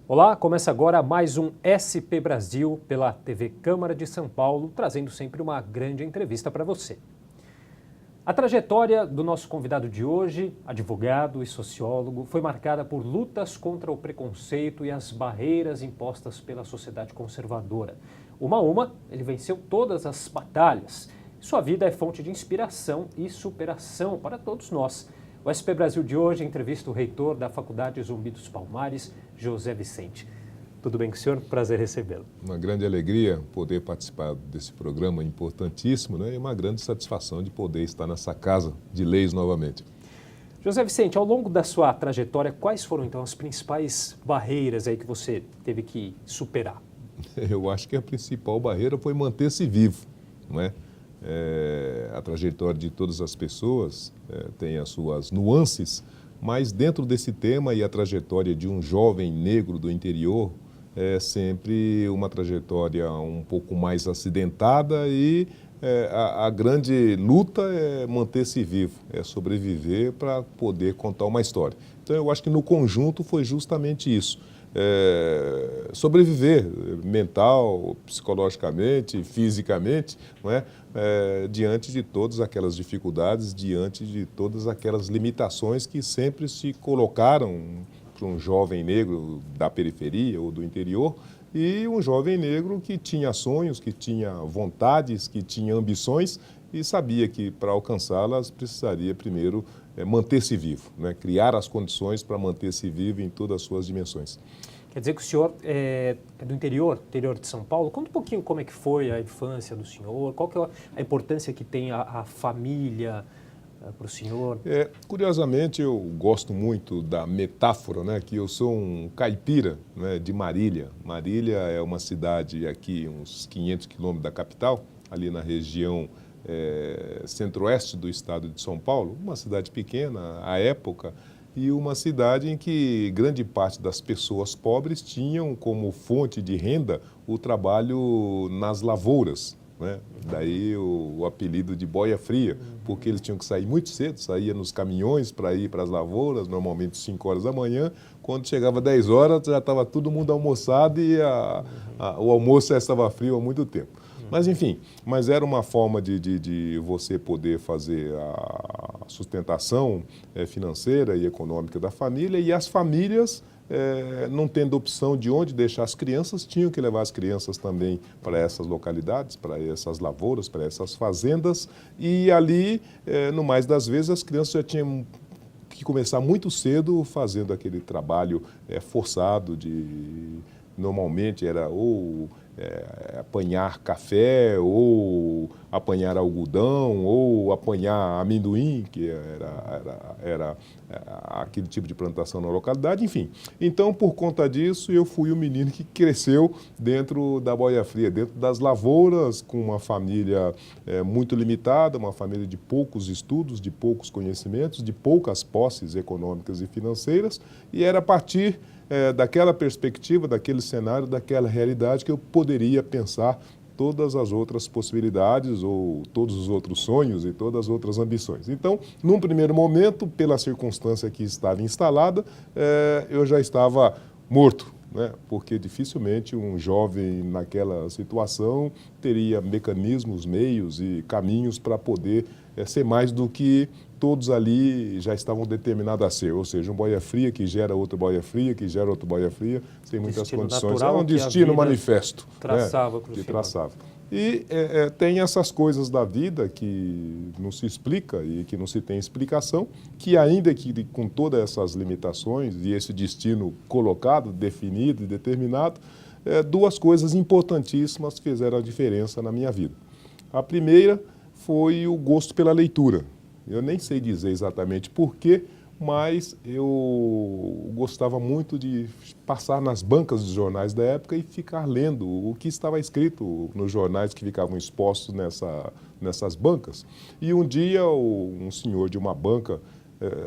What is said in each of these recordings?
Olá, começa agora mais um SP Brasil pela TV Câmara de São Paulo, trazendo sempre uma grande entrevista para você. A trajetória do nosso convidado de hoje, advogado e sociólogo, foi marcada por lutas contra o preconceito e as barreiras impostas pela sociedade conservadora. Uma a uma, ele venceu todas as batalhas. Sua vida é fonte de inspiração e superação para todos nós. O SP Brasil de hoje entrevista o reitor da Faculdade Zumbi dos Palmares, José Vicente. Tudo bem com o senhor? Prazer recebê-lo. Uma grande alegria poder participar desse programa importantíssimo, né? E uma grande satisfação de poder estar nessa casa de leis novamente. José Vicente, ao longo da sua trajetória, quais foram então as principais barreiras aí que você teve que superar? Eu acho que a principal barreira foi manter-se vivo, não é? A trajetória de todas as pessoas tem as suas nuances, mas dentro desse tema e a trajetória de um jovem negro do interior é sempre uma trajetória um pouco mais acidentada e a grande luta é manter-se vivo, é sobreviver para poder contar uma história. Então eu acho que no conjunto foi justamente isso. Sobreviver mental, psicologicamente, fisicamente, não é? Diante de todas aquelas dificuldades, diante de todas aquelas limitações que sempre se colocaram para um jovem negro da periferia ou do interior e um jovem negro que tinha sonhos, que tinha vontades, que tinha ambições e sabia que para alcançá-las precisaria primeiro manter-se vivo, né? Criar as condições para manter-se vivo em todas as suas dimensões. Quer dizer que o senhor é do interior de São Paulo. Conta um pouquinho como é que foi a infância do senhor, qual que é a importância que tem a família para o senhor. Curiosamente, eu gosto muito da metáfora, né, que eu sou um caipira, né, de Marília. Marília é uma cidade aqui, uns 500 quilômetros da capital, ali na região centro-oeste do estado de São Paulo, uma cidade pequena à época, e uma cidade em que grande parte das pessoas pobres tinham como fonte de renda o trabalho nas lavouras, né? Daí o apelido de boia fria, porque eles tinham que sair muito cedo, saía nos caminhões para ir para as lavouras, normalmente 5 horas da manhã, quando chegava 10 horas já estava todo mundo almoçado e o almoço já estava frio há muito tempo. Mas enfim, era uma forma de você poder fazer a sustentação financeira e econômica da família e as famílias, não tendo opção de onde deixar as crianças, tinham que levar as crianças também para essas localidades, para essas lavouras, para essas fazendas e ali, no mais das vezes, as crianças já tinham que começar muito cedo fazendo aquele trabalho forçado normalmente era ou apanhar café, ou apanhar algodão, ou apanhar amendoim, que era aquele tipo de plantação na localidade, enfim. Então, por conta disso, eu fui o menino que cresceu dentro da boia fria, dentro das lavouras, com uma família muito limitada, uma família de poucos estudos, de poucos conhecimentos, de poucas posses econômicas e financeiras, e era a partir daquela perspectiva, daquele cenário, daquela realidade que eu poderia pensar todas as outras possibilidades ou todos os outros sonhos e todas as outras ambições. Então, num primeiro momento, pela circunstância que estava instalada, eu já estava morto, né? Porque dificilmente um jovem naquela situação teria mecanismos, meios e caminhos para poder ser mais do que todos ali já estavam determinados a ser, ou seja, um boia fria que gera outra boia fria, que gera outra boia fria, sem muitas Destino condições. natural É um destino manifesto. Traçava, né? Que traçava. E tem essas coisas da vida que não se explica e que não se tem explicação, que ainda que com todas essas limitações e esse destino colocado, definido e determinado, duas coisas importantíssimas fizeram a diferença na minha vida. A primeira foi o gosto pela leitura. Eu nem sei dizer exatamente porquê, mas eu gostava muito de passar nas bancas dos jornais da época e ficar lendo o que estava escrito nos jornais que ficavam expostos nessas bancas. E um dia um senhor de uma banca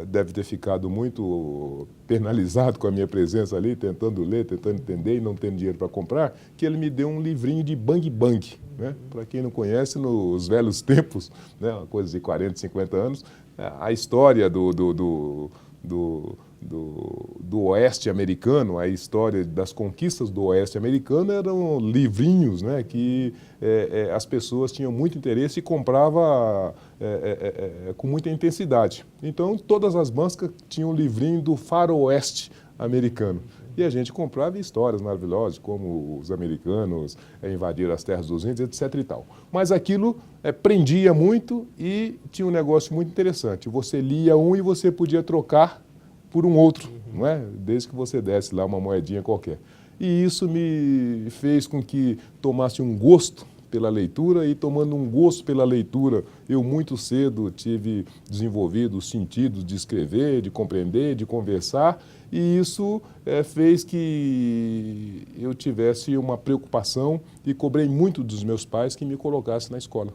deve ter ficado muito penalizado com a minha presença ali, tentando ler, tentando entender e não tendo dinheiro para comprar, que ele me deu um livrinho de Bang Bang. Né? Para quem não conhece, nos velhos tempos, né, uma coisa de 40, 50 anos, a história do do Oeste americano, a história das conquistas do Oeste americano eram livrinhos, né, que as pessoas tinham muito interesse e compravam com muita intensidade. Então, todas as bancas tinham um livrinho do faroeste americano. E a gente comprava histórias maravilhosas, como os americanos invadiram as terras dos índios, etc. e tal. Mas aquilo prendia muito e tinha um negócio muito interessante. Você lia um e você podia trocar por um outro, não é? Desde que você desse lá uma moedinha qualquer. E isso me fez com que tomasse um gosto pela leitura, e tomando um gosto pela leitura, eu muito cedo tive desenvolvido os sentidos de escrever, de compreender, de conversar, e isso fez que eu tivesse uma preocupação e cobrei muito dos meus pais que me colocassem na escola.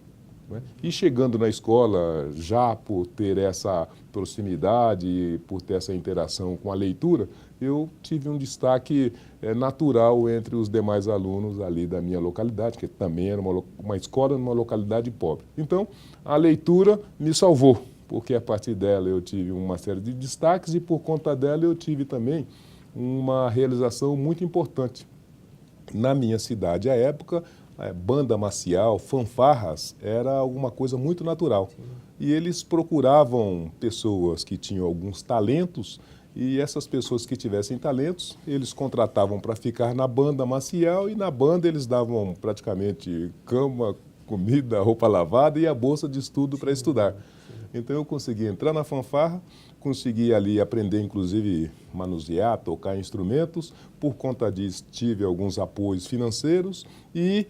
E chegando na escola, já por ter essa proximidade, por ter essa interação com a leitura, eu tive um destaque natural entre os demais alunos ali da minha localidade, que também era uma escola numa localidade pobre. Então, a leitura me salvou, porque a partir dela eu tive uma série de destaques e por conta dela eu tive também uma realização muito importante. Na minha cidade, à época, banda marcial, fanfarras, era alguma coisa muito natural. Sim. E eles procuravam pessoas que tinham alguns talentos, e essas pessoas que tivessem talentos, eles contratavam para ficar na banda marcial, e na banda eles davam praticamente cama, comida, roupa lavada e a bolsa de estudo para estudar. Então eu consegui entrar na fanfarra, consegui ali aprender, inclusive, manusear, tocar instrumentos. Por conta disso, tive alguns apoios financeiros e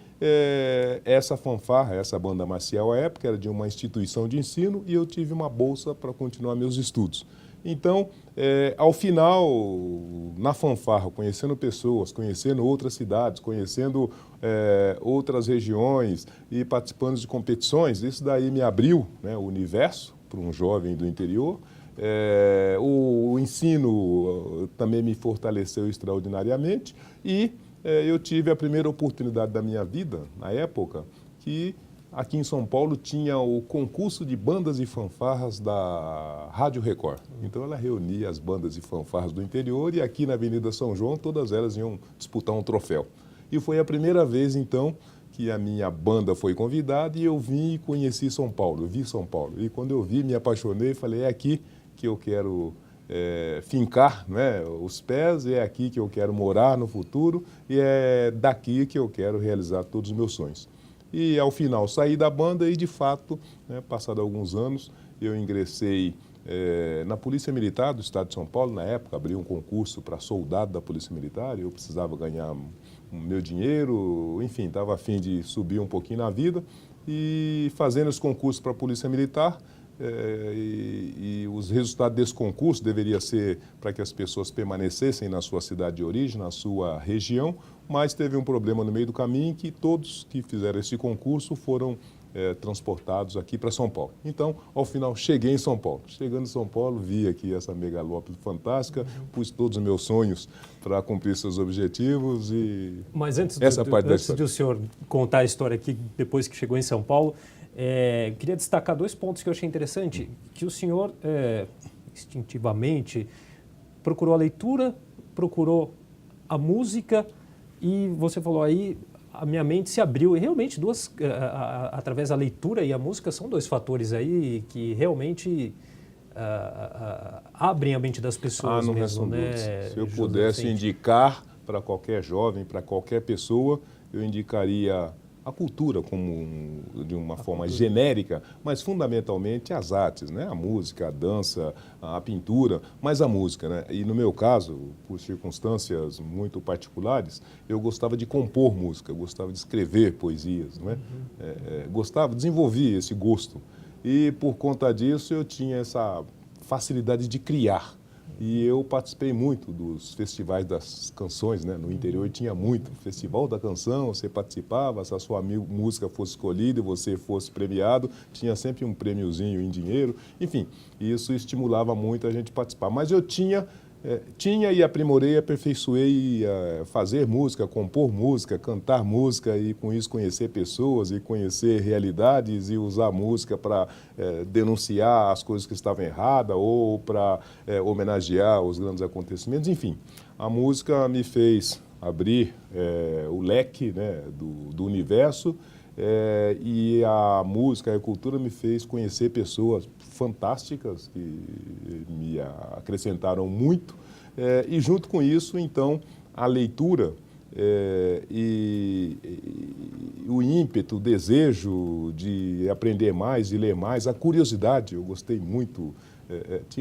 essa fanfarra, essa banda marcial, à época, era de uma instituição de ensino e eu tive uma bolsa para continuar meus estudos. Então, ao final, na fanfarra, conhecendo pessoas, conhecendo outras cidades, conhecendo outras regiões e participando de competições, isso daí me abriu, né, o universo para um jovem do interior. O ensino também me fortaleceu extraordinariamente e eu tive a primeira oportunidade da minha vida, na época, que aqui em São Paulo tinha o concurso de bandas e fanfarras da Rádio Record. Então ela reunia as bandas e fanfarras do interior e aqui na Avenida São João todas elas iam disputar um troféu. E foi a primeira vez então que a minha banda foi convidada e eu vim e conheci São Paulo, vi São Paulo. E quando eu vi, me apaixonei e falei, é aqui que eu quero fincar, né, os pés, é aqui que eu quero morar no futuro e é daqui que eu quero realizar todos os meus sonhos. E, ao final, saí da banda e, de fato, né, passado alguns anos, eu ingressei na Polícia Militar do Estado de São Paulo. Na época, abri um concurso para soldado da Polícia Militar. Eu precisava ganhar o meu dinheiro, enfim, estava a fim de subir um pouquinho na vida. E, fazendo esse concurso para a Polícia Militar, e os resultados desse concurso deveria ser para que as pessoas permanecessem na sua cidade de origem, na sua região, mas teve um problema no meio do caminho que todos que fizeram esse concurso foram transportados aqui para São Paulo. Então, ao final, cheguei em São Paulo. Chegando em São Paulo, vi aqui essa megalópole fantástica, pus todos os meus sonhos para cumprir seus objetivos e Mas antes de o senhor contar a história aqui, depois que chegou em São Paulo, queria destacar dois pontos que eu achei interessante, que o senhor instintivamente procurou a leitura, procurou a música e você falou aí, a minha mente se abriu e realmente através da leitura e a música são dois fatores aí que realmente abrem a mente das pessoas mesmo, né? Se eu pudesse indicar para qualquer jovem, para qualquer pessoa, eu indicaria a cultura de uma forma genérica, mas fundamentalmente as artes, né? A música, a dança, a pintura, mas a música, né? E no meu caso, por circunstâncias muito particulares, eu gostava de compor música, eu gostava de escrever poesias, né? Desenvolvi esse gosto. E por conta disso eu tinha essa facilidade de criar. E eu participei muito dos festivais das canções, né? No interior tinha muito. Festival da canção, você participava, se a sua música fosse escolhida e você fosse premiado, tinha sempre um prêmiozinho em dinheiro. Enfim, isso estimulava muito a gente participar. Mas eu tinha Tinha e aprimorei, aperfeiçoei fazer música, compor música, cantar música e com isso conhecer pessoas e conhecer realidades e usar a música para denunciar as coisas que estavam erradas ou para homenagear os grandes acontecimentos. Enfim, a música me fez abrir o leque, né, do universo e a música e a cultura me fez conhecer pessoas fantásticas que me acrescentaram muito e junto com isso, então, a leitura e o ímpeto, o desejo de aprender mais, de ler mais, a curiosidade, eu gostei muito.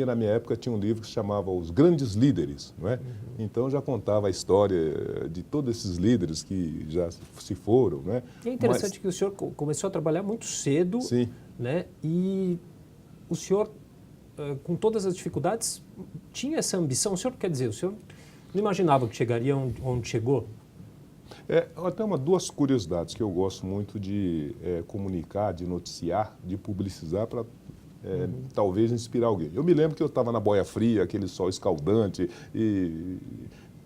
Na minha época, tinha um livro que se chamava Os Grandes Líderes, não é? Então, já contava a história de todos esses líderes que já se foram, né? E é interessante que o senhor começou a trabalhar muito cedo, sim, né? E o senhor, com todas as dificuldades, tinha essa ambição. O senhor, quer dizer, o senhor não imaginava que chegaria onde chegou? Até duas curiosidades que eu gosto muito de comunicar, de noticiar, de publicizar para talvez inspirar alguém. Eu me lembro que eu estava na Boia Fria, aquele sol escaldante, e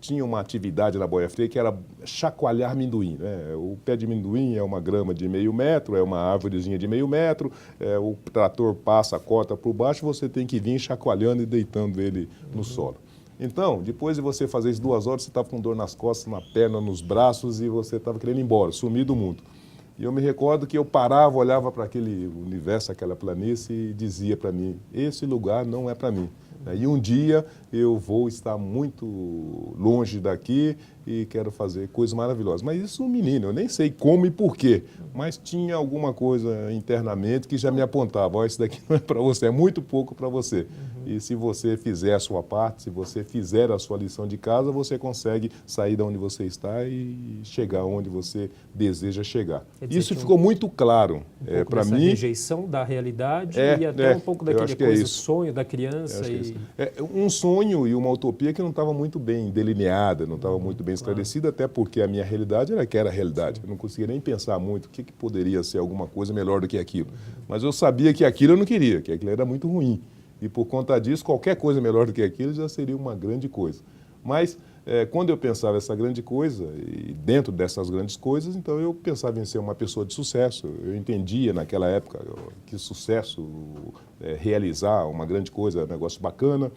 tinha uma atividade na Boia Fria que era chacoalhar amendoim, né? O pé de amendoim é uma grama de meio metro, é uma árvorezinha de meio metro, o trator passa, corta por baixo, você tem que vir chacoalhando e deitando ele no solo. Então, depois de você fazer isso 2 horas, você estava com dor nas costas, na perna, nos braços e você estava querendo ir embora, sumir do mundo. E eu me recordo que eu parava, olhava para aquele universo, aquela planície e dizia para mim, esse lugar não é para mim. E um dia eu vou estar muito longe daqui e quero fazer coisas maravilhosas. Mas isso um menino, eu nem sei como e por quê, mas tinha alguma coisa internamente que já me apontava, isso daqui não é para você, é muito pouco para você. E se você fizer a sua parte, se você fizer a sua lição de casa, você consegue sair de onde você está e chegar onde você deseja chegar. Isso ficou muito claro para mim. Rejeição da realidade e até um pouco daquele sonho da criança. Um sonho e uma utopia que não estava muito bem delineada, não estava muito bem esclarecida, até porque a minha realidade era que era a realidade. Eu não conseguia nem pensar muito o que poderia ser alguma coisa melhor do que aquilo. Mas eu sabia que aquilo eu não queria, que aquilo era muito ruim. E por conta disso, qualquer coisa melhor do que aquilo já seria uma grande coisa. Mas quando eu pensava essa grande coisa, e dentro dessas grandes coisas, então eu pensava em ser uma pessoa de sucesso. Eu entendia naquela época que sucesso, realizar uma grande coisa, um negócio bacana,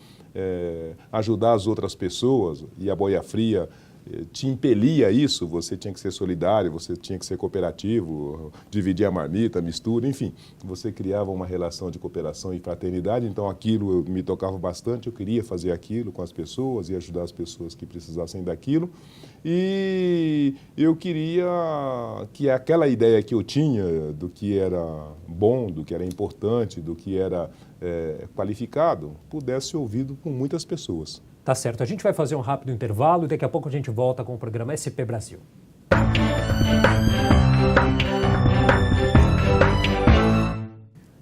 ajudar as outras pessoas, e a Boia Fria te impelia a isso, você tinha que ser solidário, você tinha que ser cooperativo, dividir a marmita, a mistura, enfim. Você criava uma relação de cooperação e fraternidade, então aquilo me tocava bastante, eu queria fazer aquilo com as pessoas e ajudar as pessoas que precisassem daquilo. E eu queria que aquela ideia que eu tinha do que era bom, do que era importante, do que era qualificado, pudesse ser ouvido por muitas pessoas. Tá certo, a gente vai fazer um rápido intervalo e daqui a pouco a gente volta com o programa SP Brasil.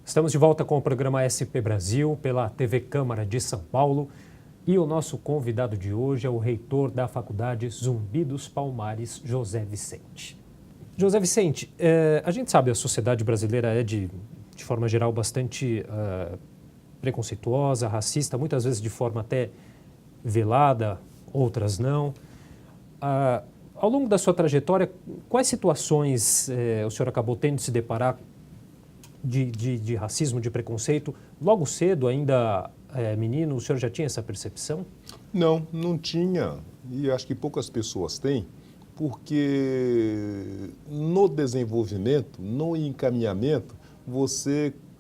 Estamos de volta com o programa SP Brasil pela TV Câmara de São Paulo e o nosso convidado de hoje é o reitor da Faculdade Zumbi dos Palmares, José Vicente. José Vicente, a gente sabe que a sociedade brasileira é de forma geral bastante preconceituosa, racista, muitas vezes de forma até velada, outras não. Ao longo da sua trajetória, quais situações o senhor acabou tendo de se deparar de racismo, de preconceito? Logo cedo, ainda menino, o senhor já tinha essa percepção? Não, não tinha. E acho que poucas pessoas têm, porque no desenvolvimento, no encaminhamento,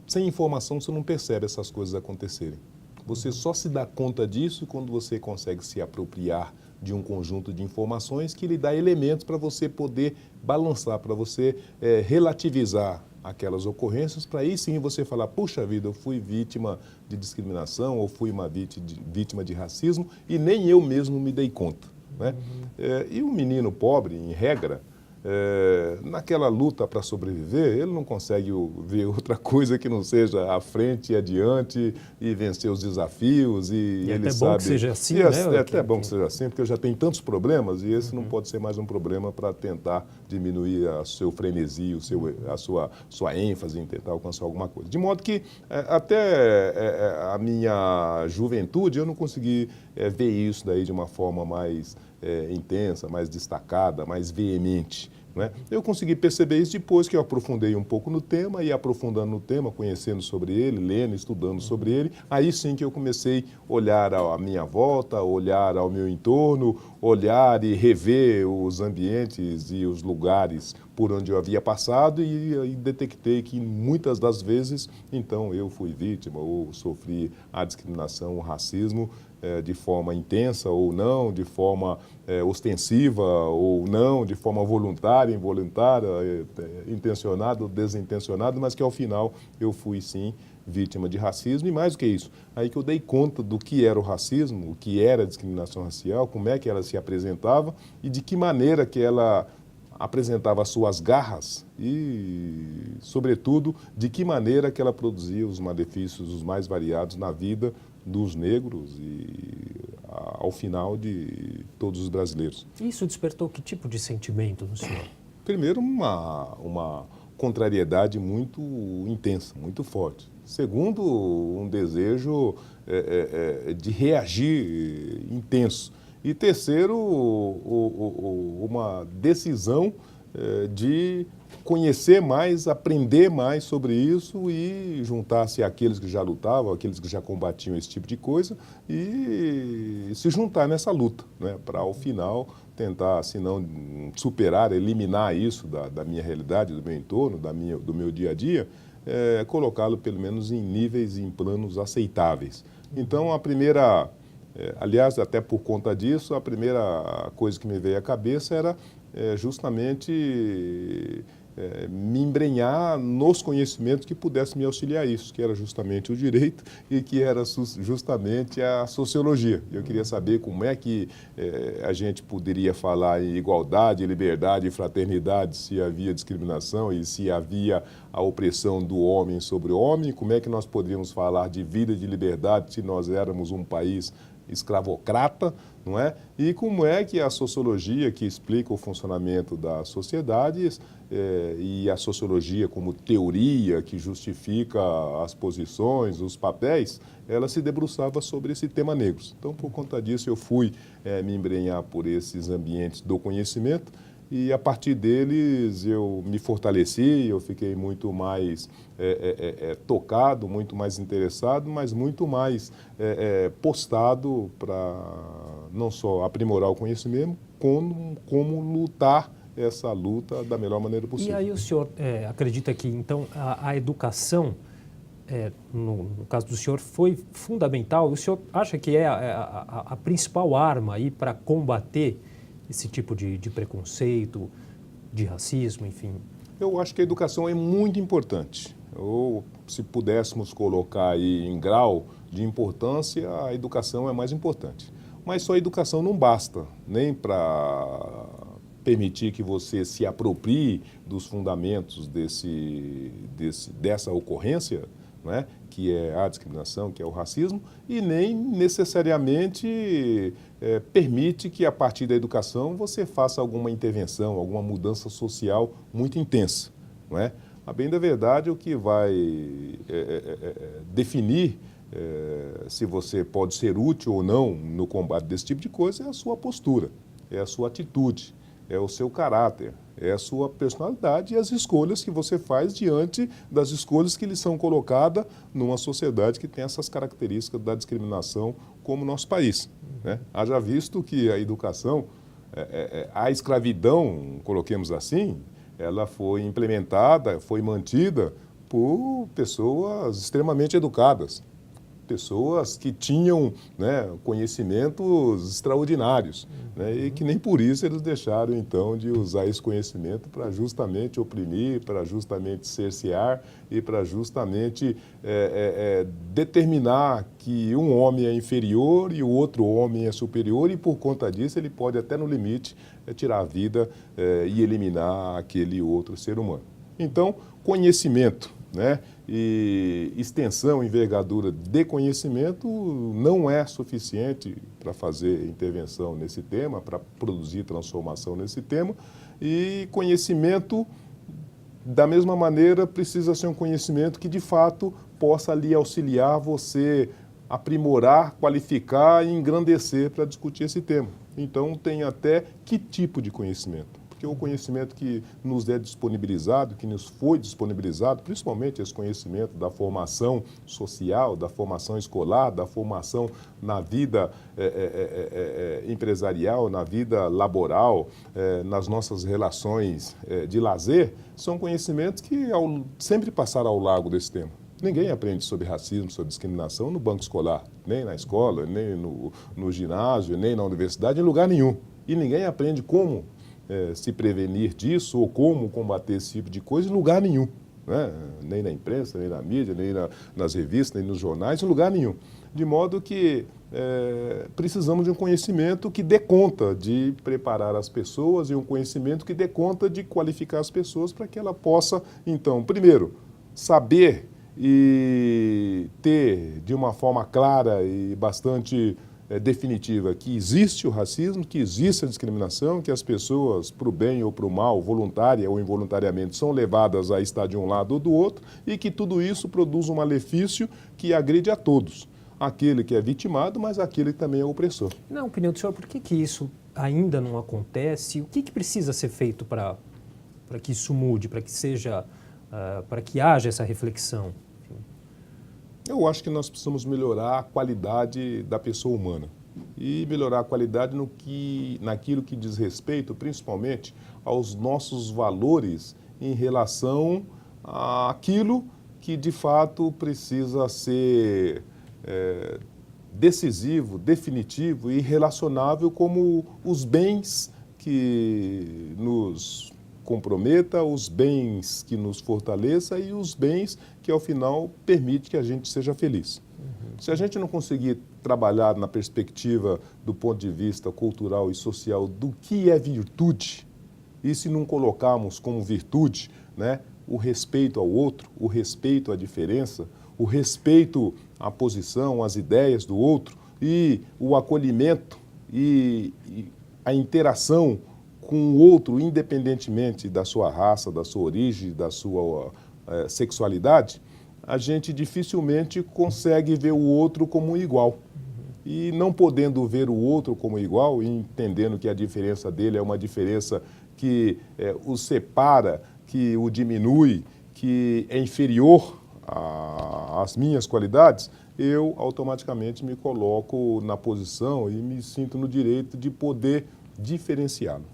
sem informação, você não percebe essas coisas acontecerem. Você só se dá conta disso quando você consegue se apropriar de um conjunto de informações que lhe dá elementos para você poder balançar, para você relativizar aquelas ocorrências, para aí sim você falar, puxa vida, eu fui vítima de discriminação ou fui uma vítima de racismo e nem eu mesmo me dei conta. Né? E o menino pobre, em regra, naquela luta para sobreviver, ele não consegue ver outra coisa que não seja à frente e adiante e vencer os desafios. E é ele até sabe, bom que seja assim, e né? é até bom que seja assim, porque já tem tantos problemas e esse não pode ser mais um problema para tentar diminuir o seu frenesi, a sua ênfase em tentar alcançar alguma coisa. De modo que até a minha juventude eu não consegui ver isso daí de uma forma mais intensa, mais destacada, mais veemente. Né? Eu consegui perceber isso depois que eu aprofundei um pouco no tema e aprofundando no tema, conhecendo sobre ele, lendo, estudando sobre ele, aí sim que eu comecei a olhar à minha volta, olhar ao meu entorno, olhar e rever os ambientes e os lugares por onde eu havia passado e detectei que muitas das vezes, então, eu fui vítima ou sofri a discriminação, o racismo, de forma intensa ou não, de forma ostensiva ou não, de forma voluntária, involuntária, intencionada ou desintencionada, mas que ao final eu fui sim vítima de racismo e mais do que isso, aí que eu dei conta do que era o racismo, o que era a discriminação racial, como é que ela se apresentava e de que maneira que ela apresentava as suas garras e, sobretudo, de que maneira que ela produzia os malefícios os mais variados na vida dos negros e ao final de todos os brasileiros. Isso despertou que tipo de sentimento no senhor? Primeiro, uma contrariedade muito intensa, muito forte. Segundo, um desejo de reagir intenso. E terceiro, uma decisão de conhecer mais, aprender mais sobre isso e juntar-se àqueles que já lutavam, àqueles que já combatiam esse tipo de coisa e se juntar nessa luta, né, para ao final tentar, se não superar, eliminar isso da minha realidade, do meu entorno, do meu dia a dia, colocá-lo pelo menos em níveis, em planos aceitáveis. Então a primeira, aliás, até por conta disso, a primeira coisa que me veio à cabeça era justamente me embrenhar nos conhecimentos que pudessem me auxiliar a isso, que era justamente o direito e que era justamente a sociologia. Eu queria saber como é que a gente poderia falar em igualdade, liberdade e fraternidade se havia discriminação e se havia a opressão do homem sobre o homem, como é que nós poderíamos falar de vida e de liberdade se nós éramos um país escravocrata, não é? E como é que a sociologia, que explica o funcionamento das sociedades, e a sociologia como teoria que justifica as posições, os papéis, ela se debruçava sobre esse tema negros. Então, por conta disso, eu fui me embrenhar por esses ambientes do conhecimento e, a partir deles, eu me fortaleci, eu fiquei muito mais tocado, muito mais interessado, mas muito mais postado para não só aprimorar o conhecimento, como lutar essa luta da melhor maneira possível. E aí o senhor acredita que, então, a educação, no caso do senhor, foi fundamental? O senhor acha que é a principal arma aí para combater esse tipo de preconceito, de racismo, enfim? Eu acho que a educação é muito importante. Ou, se pudéssemos colocar aí em grau de importância, a educação é mais importante. Mas só a educação não basta, nem para permitir que você se aproprie dos fundamentos dessa ocorrência, né, que é a discriminação, que é o racismo, e nem necessariamente permite que, a partir da educação, você faça alguma intervenção, alguma mudança social muito intensa. Não é? A bem da verdade, o que vai definir se você pode ser útil ou não no combate desse tipo de coisa é a sua postura, é a sua atitude, é o seu caráter, é a sua personalidade e as escolhas que você faz diante das escolhas que lhe são colocadas numa sociedade que tem essas características da discriminação como o nosso país. Né? Haja visto que a educação, a escravidão, coloquemos assim, ela foi implementada, foi mantida por pessoas extremamente educadas. pessoas que tinham, né, conhecimentos extraordinários, né, e que nem por isso eles deixaram, então, de usar esse conhecimento para justamente oprimir, para justamente cercear e para justamente determinar que um homem é inferior e o outro homem é superior, e por conta disso ele pode até no limite tirar a vida e eliminar aquele outro ser humano. Então, conhecimento, né, e extensão, envergadura de conhecimento não é suficiente para fazer intervenção nesse tema, para produzir transformação nesse tema, e conhecimento, da mesma maneira, precisa ser um conhecimento que de fato possa lhe auxiliar você aprimorar, qualificar e engrandecer para discutir esse tema. Então, tem até que tipo de conhecimento. Porque o conhecimento que nos é disponibilizado, que nos foi disponibilizado, principalmente esse conhecimento da formação social, da formação escolar, da formação na vida empresarial, na vida laboral, nas nossas relações de lazer, são conhecimentos que sempre passaram ao largo desse tempo. Ninguém aprende sobre racismo, sobre discriminação no banco escolar, nem na escola, nem no ginásio, nem na universidade, em lugar nenhum. E ninguém aprende como se prevenir disso ou como combater esse tipo de coisa em lugar nenhum, né? Nem na imprensa, nem na mídia, nem nas revistas, nem nos jornais, em lugar nenhum. De modo que precisamos de um conhecimento que dê conta de preparar as pessoas e um conhecimento que dê conta de qualificar as pessoas para que ela possa, então, primeiro, saber e ter de uma forma clara e bastante definitiva que existe o racismo, que existe a discriminação, que as pessoas, para o bem ou para o mal, voluntária ou involuntariamente, são levadas a estar de um lado ou do outro, e que tudo isso produz um malefício que agride a todos. Aquele que é vitimado, mas aquele que também é opressor. Na opinião do senhor, por que isso ainda não acontece? O que precisa ser feito para que isso mude, para que seja, para que haja essa reflexão? Eu acho que nós precisamos melhorar a qualidade da pessoa humana e melhorar a qualidade naquilo que diz respeito, principalmente, aos nossos valores em relação àquilo que, de fato, precisa ser decisivo, definitivo e relacionável como os bens que nos comprometa, os bens que nos fortaleça e os bens que, ao final, permite que a gente seja feliz. Se a gente não conseguir trabalhar na perspectiva do ponto de vista cultural e social do que é virtude, e se não colocarmos como virtude, né, o respeito ao outro, o respeito à diferença, o respeito à posição, às ideias do outro e o acolhimento e a interação com o outro, independentemente da sua raça, da sua origem, da sua sexualidade, a gente dificilmente consegue ver o outro como igual. E não podendo ver o outro como igual, e entendendo que a diferença dele é uma diferença que o separa, que o diminui, que é inferior às minhas qualidades, eu automaticamente me coloco na posição e me sinto no direito de poder diferenciá-lo.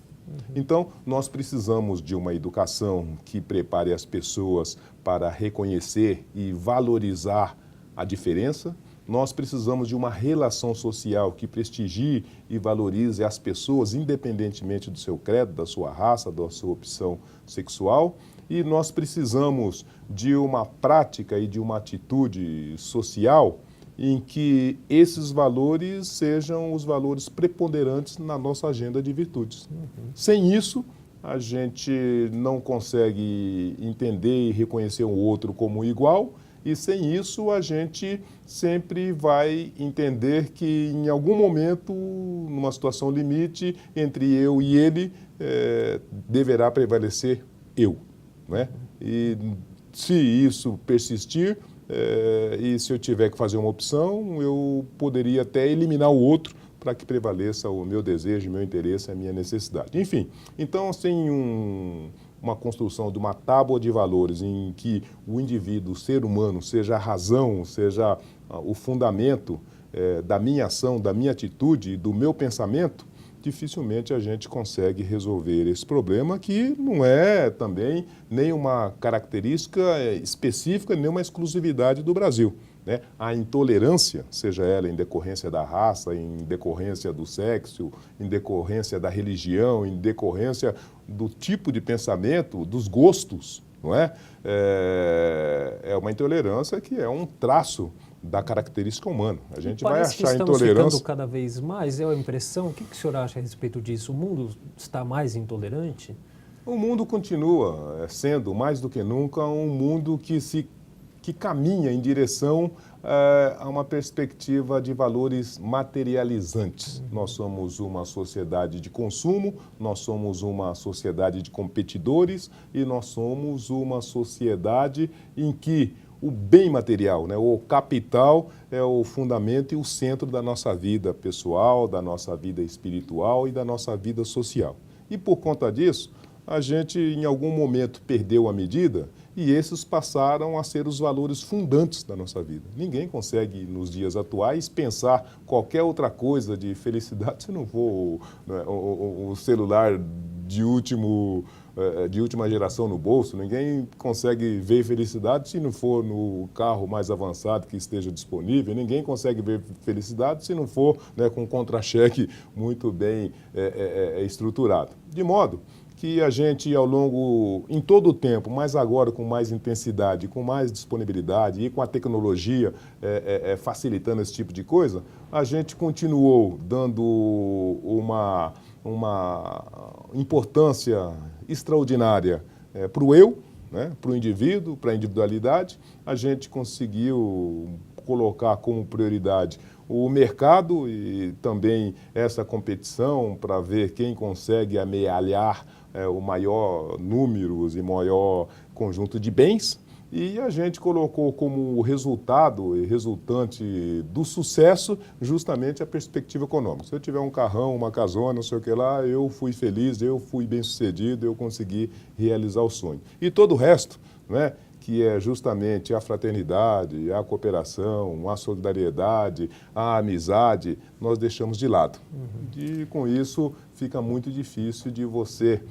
Então, nós precisamos de uma educação que prepare as pessoas para reconhecer e valorizar a diferença. Nós precisamos de uma relação social que prestigie e valorize as pessoas, independentemente do seu credo, da sua raça, da sua opção sexual. E nós precisamos de uma prática e de uma atitude social em que esses valores sejam os valores preponderantes na nossa agenda de virtudes. Sem isso, a gente não consegue entender e reconhecer um outro como igual, e sem isso a gente sempre vai entender que em algum momento, numa situação limite, entre eu e ele, deverá prevalecer eu, né? E se isso persistir, e se eu tiver que fazer uma opção, eu poderia até eliminar o outro para que prevaleça o meu desejo, o meu interesse, a minha necessidade. Enfim, então, sem uma construção de uma tábua de valores em que o indivíduo, o ser humano, seja a razão, seja o fundamento da minha ação, da minha atitude, do meu pensamento, dificilmente a gente consegue resolver esse problema, que não é também nem uma característica específica, nem uma exclusividade do Brasil. né? A intolerância, seja ela em decorrência da raça, em decorrência do sexo, em decorrência da religião, em decorrência do tipo de pensamento, dos gostos, não é? É uma intolerância que é um traço da característica humana. A gente vai achar que estamos intolerância... ficando cada vez mais, é a impressão. O que o senhor acha a respeito disso? O mundo está mais intolerante? O mundo continua sendo, mais do que nunca, um mundo que caminha em direção a uma perspectiva de valores materializantes. Nós somos uma sociedade de consumo, nós somos uma sociedade de competidores e nós somos uma sociedade em que o bem material, né, o capital é o fundamento e o centro da nossa vida pessoal, da nossa vida espiritual e da nossa vida social. E por conta disso, a gente em algum momento perdeu a medida e esses passaram a ser os valores fundantes da nossa vida. Ninguém consegue, nos dias atuais, pensar qualquer outra coisa de felicidade se não for, né, o celular de última geração no bolso. Ninguém consegue ver felicidade se não for no carro mais avançado que esteja disponível. Ninguém consegue ver felicidade se não for, né, com um contra-cheque muito bem estruturado. De modo que a gente, ao longo, em todo o tempo, mas agora com mais intensidade, com mais disponibilidade e com a tecnologia facilitando esse tipo de coisa, a gente continuou dando uma importância extraordinária para o eu, né, para o indivíduo, para a individualidade. A gente conseguiu colocar como prioridade o mercado e também essa competição para ver quem consegue amealhar o maior números e maior conjunto de bens. E a gente colocou como resultado e resultante do sucesso justamente a perspectiva econômica. Se eu tiver um carrão, uma casona, não sei o que lá, eu fui feliz, eu fui bem-sucedido, eu consegui realizar o sonho. E todo o resto, né, que é justamente a fraternidade, a cooperação, a solidariedade, a amizade, nós deixamos de lado. E com isso fica muito difícil de você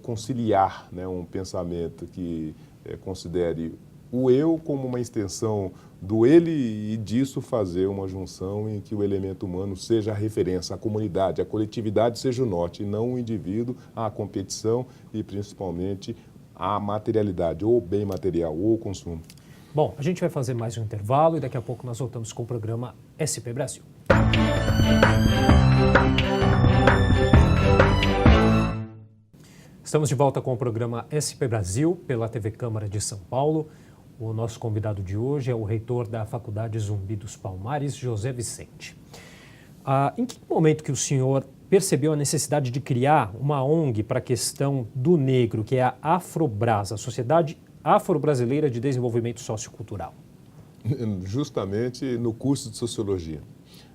conciliar, né, um pensamento que considere o eu como uma extensão do ele e disso fazer uma junção em que o elemento humano seja a referência, a comunidade, a coletividade seja o norte e não o indivíduo, a competição e principalmente a materialidade, ou bem material, ou consumo. Bom, a gente vai fazer mais um intervalo e daqui a pouco nós voltamos com o programa SP Brasil. Estamos de volta com o programa SP Brasil pela TV Câmara de São Paulo. O nosso convidado de hoje é o reitor da Faculdade Zumbi dos Palmares, José Vicente. Em que momento que o senhor percebeu a necessidade de criar uma ONG para a questão do negro, que é a Afrobras, a Sociedade Afro-Brasileira de Desenvolvimento Sociocultural? Justamente no curso de Sociologia.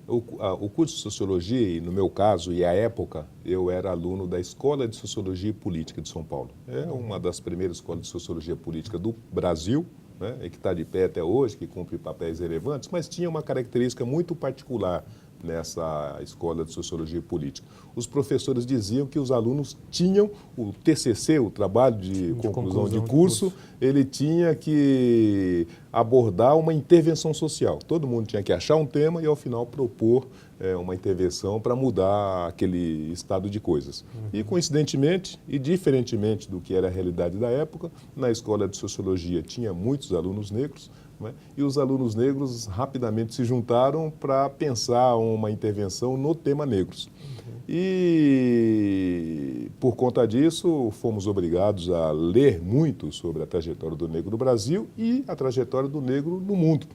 O curso de Sociologia, e no meu caso, e à época, eu era aluno da Escola de Sociologia e Política de São Paulo. É uma das primeiras escolas de Sociologia Política do Brasil, né, e que está de pé até hoje, que cumpre papéis relevantes, mas tinha uma característica muito particular nessa escola de Sociologia e Política. Os professores diziam que os alunos tinham o TCC, o trabalho de conclusão de curso, ele tinha que abordar uma intervenção social. Todo mundo tinha que achar um tema e, ao final, propor uma intervenção para mudar aquele estado de coisas. E, coincidentemente e diferentemente do que era a realidade da época, na escola de Sociologia tinha muitos alunos negros, né? E os alunos negros rapidamente se juntaram para pensar uma intervenção no tema negros. E, por conta disso, fomos obrigados a ler muito sobre a trajetória do negro no Brasil e a trajetória do negro no mundo.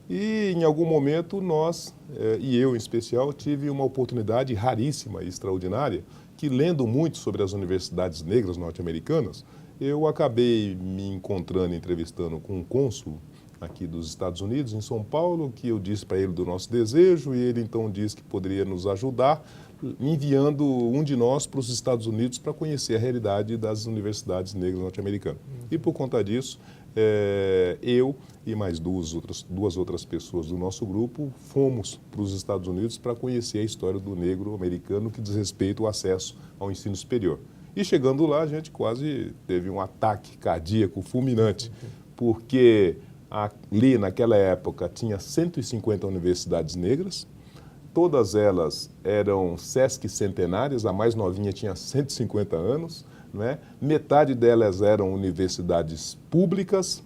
E, em algum momento, nós, e eu em especial, tive uma oportunidade raríssima e extraordinária que, lendo muito sobre as universidades negras norte-americanas, eu acabei me encontrando, entrevistando com um cônsul aqui dos Estados Unidos, em São Paulo, que eu disse para ele do nosso desejo e ele então disse que poderia nos ajudar, enviando um de nós para os Estados Unidos para conhecer a realidade das universidades negras norte-americanas. E por conta disso, eu e mais duas outras pessoas do nosso grupo fomos para os Estados Unidos para conhecer a história do negro americano que diz respeito ao acesso ao ensino superior. E chegando lá, a gente quase teve um ataque cardíaco fulminante, porque Ali, naquela época, tinha 150 universidades negras. Todas elas eram Sesc centenárias, a mais novinha tinha 150 anos, né? Metade delas eram universidades públicas,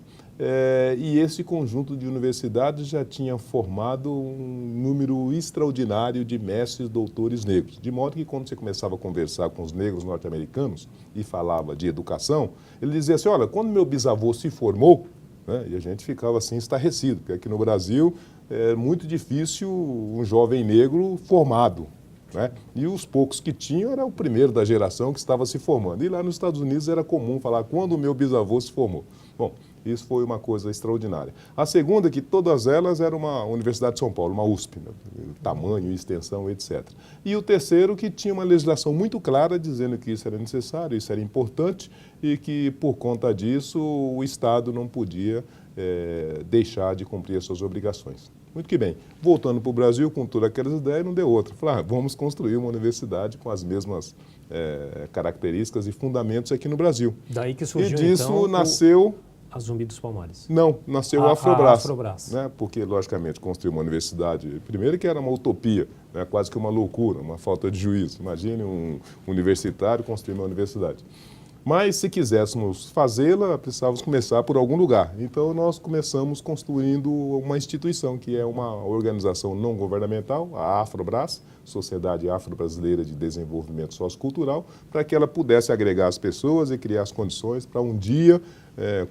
e esse conjunto de universidades já tinha formado um número extraordinário de mestres, doutores negros. De modo que quando você começava a conversar com os negros norte-americanos e falava de educação, ele dizia assim, olha, quando meu bisavô se formou, né, e a gente ficava assim estarrecido, porque aqui no Brasil é muito difícil um jovem negro formado, né? E os poucos que tinham era o primeiro da geração que estava se formando. E lá nos Estados Unidos era comum falar quando o meu bisavô se formou. Bom, isso foi uma coisa extraordinária. A segunda, que todas elas eram uma Universidade de São Paulo, uma USP, né? Tamanho, extensão, etc. E o terceiro, que tinha uma legislação muito clara dizendo que isso era necessário, isso era importante e que, por conta disso, o Estado não podia deixar de cumprir as suas obrigações. Muito que bem. Voltando para o Brasil, com todas aquelas ideias, não deu outra. Falar, vamos construir uma universidade com as mesmas características e fundamentos aqui no Brasil. Daí que surgiu, e disso então, nasceu... a Zumbi dos Palmares. Não, nasceu o Afrobras. Afrobras. Né? Porque, logicamente, construir uma universidade, primeiro que era uma utopia, né? Quase que uma loucura, uma falta de juízo. Imagine um universitário construir uma universidade. Mas, se quiséssemos fazê-la, precisávamos começar por algum lugar. Então, nós começamos construindo uma instituição, que é uma organização não governamental, a Afrobras, Sociedade Afro-Brasileira de Desenvolvimento Sociocultural, para que ela pudesse agregar as pessoas e criar as condições para um dia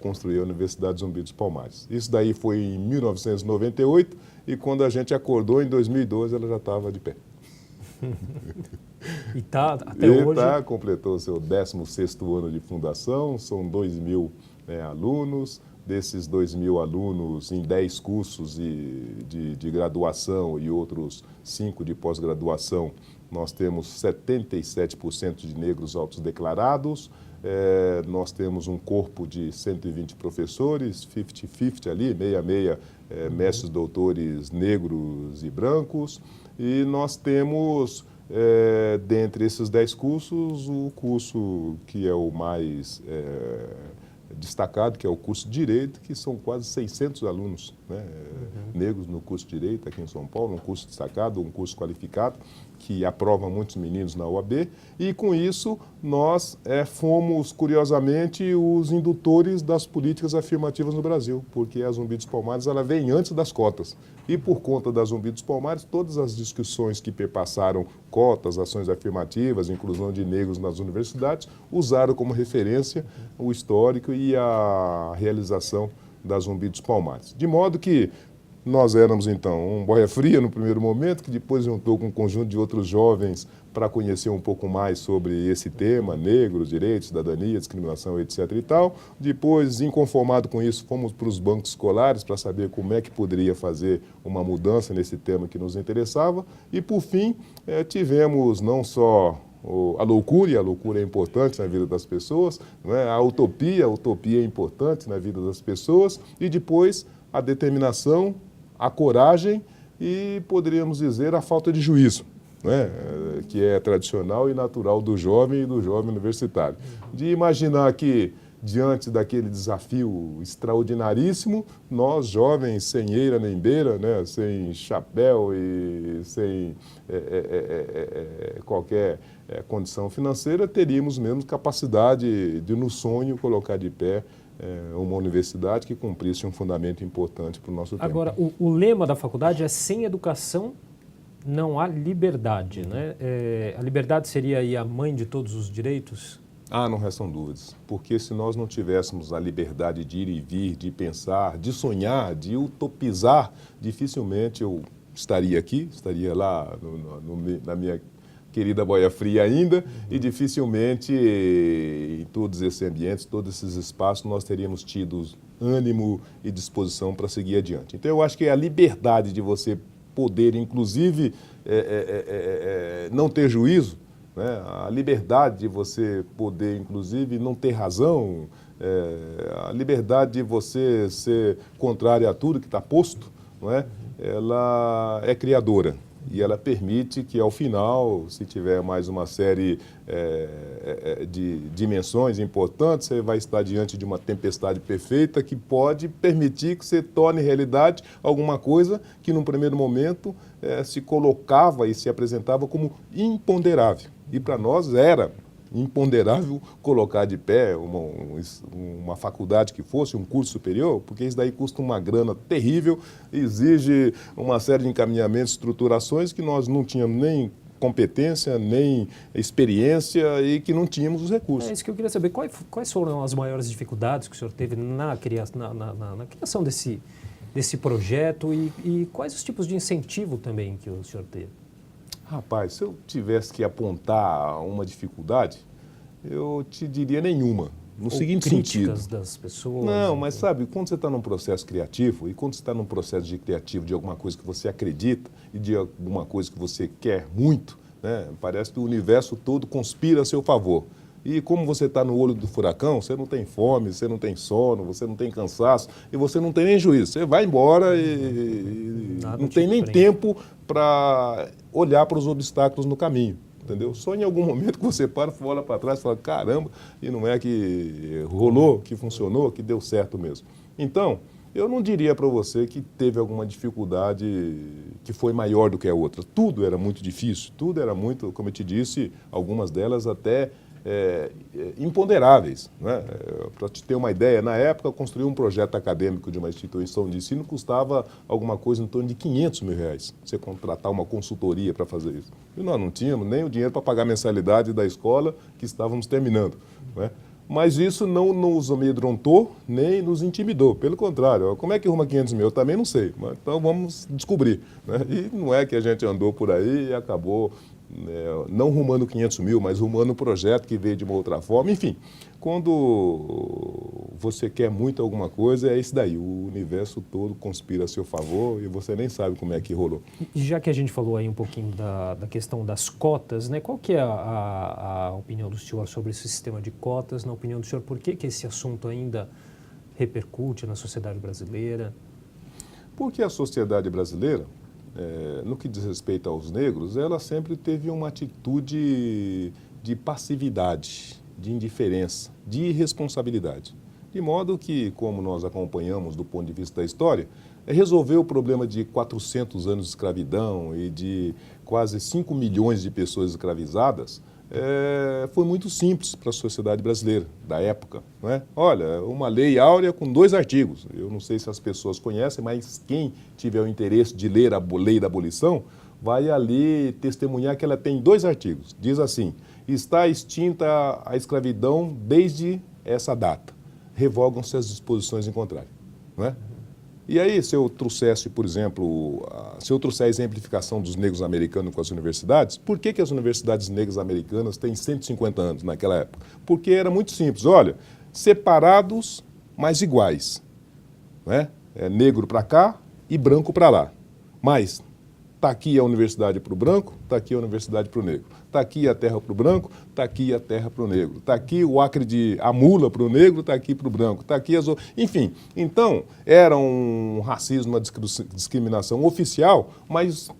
construir a Universidade Zumbi dos Palmares. Isso daí foi em 1998 e quando a gente acordou, em 2012, ela já estava de pé. E tá, até hoje... completou seu 16º ano de fundação, são 2.000 alunos, desses 2.000 alunos em 10 cursos de graduação e outros 5 de pós-graduação, nós temos 77% de negros autodeclarados, nós temos um corpo de 120 professores, 50-50 ali, meia-meia, mestres, doutores negros e brancos, e nós temos... dentre esses 10 cursos, o curso que é o mais destacado, que é o curso de Direito, que são quase 600 alunos, né, negros no curso de Direito aqui em São Paulo, um curso destacado, um curso qualificado, que aprova muitos meninos na UAB, e com isso nós fomos, curiosamente, os indutores das políticas afirmativas no Brasil, porque a Zumbi dos Palmares ela vem antes das cotas. E por conta da Zumbi dos Palmares, todas as discussões que perpassaram cotas, ações afirmativas, inclusão de negros nas universidades, usaram como referência o histórico e a realização da Zumbi dos Palmares. De modo que nós éramos, então, um boia fria no primeiro momento, que depois juntou com um conjunto de outros jovens para conhecer um pouco mais sobre esse tema, negros, direitos, cidadania, discriminação, etc. e tal. Depois, inconformado com isso, fomos para os bancos escolares para saber como é que poderia fazer uma mudança nesse tema que nos interessava. E, por fim, tivemos não só a loucura, e a loucura é importante na vida das pessoas, né? A utopia é importante na vida das pessoas, e depois a determinação, a coragem e, poderíamos dizer, a falta de juízo, né? Que é tradicional e natural do jovem e do jovem universitário. De imaginar que, diante daquele desafio extraordinaríssimo, nós, jovens, sem eira nem beira, né? Sem chapéu e sem qualquer condição financeira, teríamos mesmo capacidade de, no sonho, colocar de pé uma universidade que cumprisse um fundamento importante para o nosso tempo. Agora, o lema da faculdade é: sem educação não há liberdade, né? A liberdade seria aí a mãe de todos os direitos? Não restam dúvidas, porque se nós não tivéssemos a liberdade de ir e vir, de pensar, de sonhar, de utopizar, dificilmente eu estaria aqui, estaria lá na minha querida boia fria ainda, e dificilmente em todos esses ambientes, todos esses espaços, nós teríamos tido ânimo e disposição para seguir adiante. Então, eu acho que é a liberdade de você poder, inclusive, não ter juízo, né? A liberdade de você poder, inclusive, não ter razão, a liberdade de você ser contrário a tudo que está posto, não é? Ela é criadora. E ela permite que, ao final, se tiver mais uma série de dimensões importantes, você vai estar diante de uma tempestade perfeita que pode permitir que você torne realidade alguma coisa que, num primeiro momento, se colocava e se apresentava como imponderável. E, para nós, era imponderável colocar de pé uma faculdade que fosse, um curso superior, porque isso daí custa uma grana terrível, exige uma série de encaminhamentos, estruturações que nós não tínhamos nem competência, nem experiência e que não tínhamos os recursos. É isso que eu queria saber. Quais foram as maiores dificuldades que o senhor teve na criação desse projeto e quais os tipos de incentivo também que o senhor teve? Rapaz, se eu tivesse que apontar uma dificuldade, eu te diria nenhuma. No seguinte sentido. Críticas das pessoas? Não, mas sabe, quando você está num processo criativo e quando você está num processo criativo de alguma coisa que você acredita e de alguma coisa que você quer muito, né, parece que o universo todo conspira a seu favor. E como você está no olho do furacão, você não tem fome, você não tem sono, você não tem cansaço e você não tem nem juízo. Você vai embora e não tem nem tempo para olhar para os obstáculos no caminho. Entendeu? Só em algum momento que você olha para trás e fala, caramba, e não é que rolou, que funcionou, que deu certo mesmo. Então, eu não diria para você que teve alguma dificuldade que foi maior do que a outra. Tudo era muito difícil, tudo era muito, como eu te disse, algumas delas até imponderáveis. Né? Para te ter uma ideia, na época, construir um projeto acadêmico de uma instituição de ensino custava alguma coisa em torno de R$500 mil. Você contratar uma consultoria para fazer isso. E nós não tínhamos nem o dinheiro para pagar a mensalidade da escola que estávamos terminando. Né? Mas isso não nos amedrontou nem nos intimidou. Pelo contrário, como é que arruma 500 mil? Eu também não sei. Mas, então vamos descobrir. Né? E não é que a gente andou por aí e acabou não rumando 500 mil, mas rumando um projeto que veio de uma outra forma. Enfim, quando você quer muito alguma coisa, é isso daí. O universo todo conspira a seu favor e você nem sabe como é que rolou. E já que a gente falou aí um pouquinho da questão das cotas, né? Qual que é a opinião do senhor sobre esse sistema de cotas? Na opinião do senhor, por que esse assunto ainda repercute na sociedade brasileira? Porque a sociedade brasileira, no que diz respeito aos negros, ela sempre teve uma atitude de passividade, de indiferença, de irresponsabilidade. De modo que, como nós acompanhamos do ponto de vista da história, resolver o problema de 400 anos de escravidão e de quase 5 milhões de pessoas escravizadas foi muito simples para a sociedade brasileira da época. Não é? Olha, uma lei áurea com 2 artigos. Eu não sei se as pessoas conhecem, mas quem tiver o interesse de ler a lei da abolição vai ali testemunhar que ela tem 2 artigos. Diz assim, está extinta a escravidão desde essa data. Revogam-se as disposições em contrário. Não é? E aí, se eu trouxesse, por exemplo, a exemplificação dos negros americanos com as universidades, por que as universidades negras americanas têm 150 anos naquela época? Porque era muito simples, olha, separados, mas iguais. Né? Negro para cá e branco para lá. Mas está aqui a universidade para o branco, está aqui a universidade para o negro. Está aqui a terra para o branco, está aqui a terra para o negro. Está aqui o acre de a mula para o negro, está aqui para o branco. Está aqui as... Enfim, então, era um racismo, uma discriminação oficial, mas